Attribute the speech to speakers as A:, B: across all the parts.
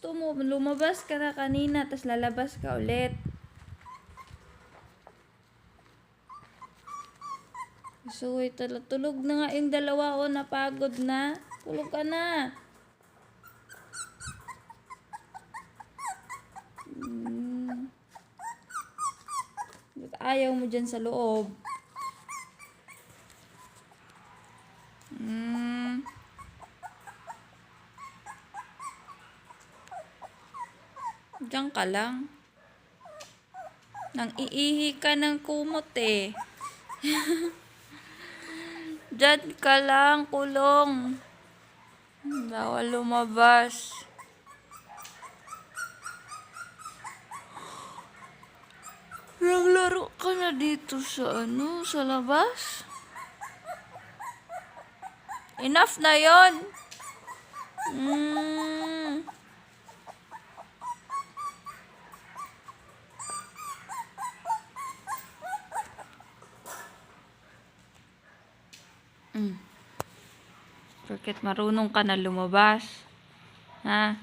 A: gusto mo? Lumabas ka na kanina, tas lalabas ka ulit. So, tulog na nga yung dalawa, oh, napagod na. Tulog ka na. Ba't ayaw mo dyan sa loob? Diyan ka lang. Nang iihi ka ng kumot eh. Diyan ka lang, kulong. Bawal lumabas. Naglaro ka na dito sa sa labas? Enough na yon. Bakit marunong ka na lumabas? Ha?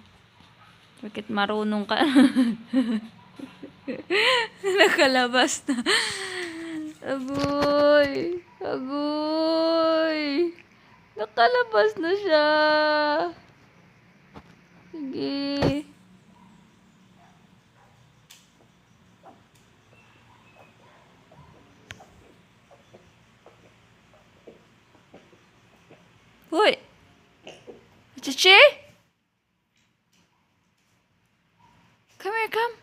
A: Bakit marunong ka? Nakalabas na. Agoy! Agoy! Nakalabas na siya. Sige. Hoy! Chichi? Come here, come.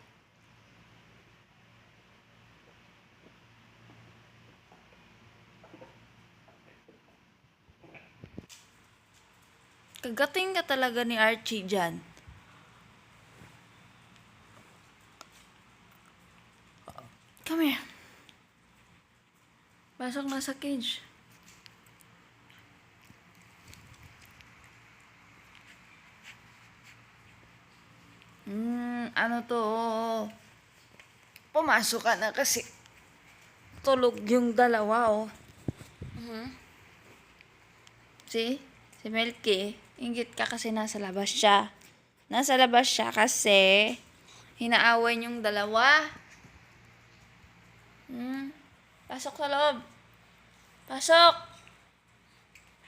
A: Kagating ka talaga ni Archie dyan. Come here. Pasok na sa cage. Ano to? Pumasok ka na kasi tulog yung dalawa, oh. See? Si Melky, inggit ka kasi nasa labas siya. Nasa labas siya kasi hinaaway yung dalawa. Pasok sa loob. Pasok!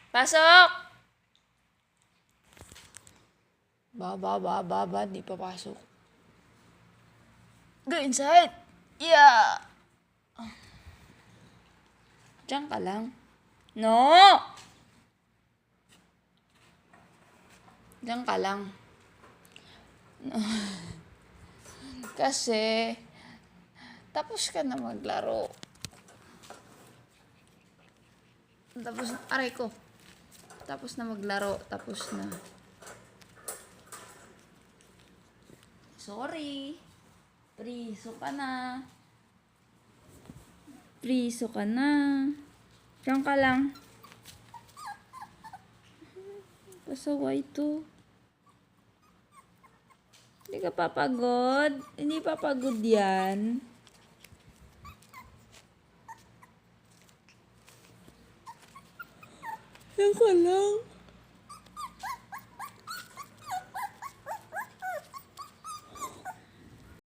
A: Pasok! Baba, di papasok. Go inside! Yeah! Diyan ka lang. No! Diyan ka lang. Kasi, tapos ka na maglaro. Tapos, aray ko. Tapos na maglaro. Tapos na. Sorry. Priso ka na. Priso ka na. Diyan ka lang. Pasaway to. Hindi ka papagod. Hindi papagod yan. Diyan ka lang.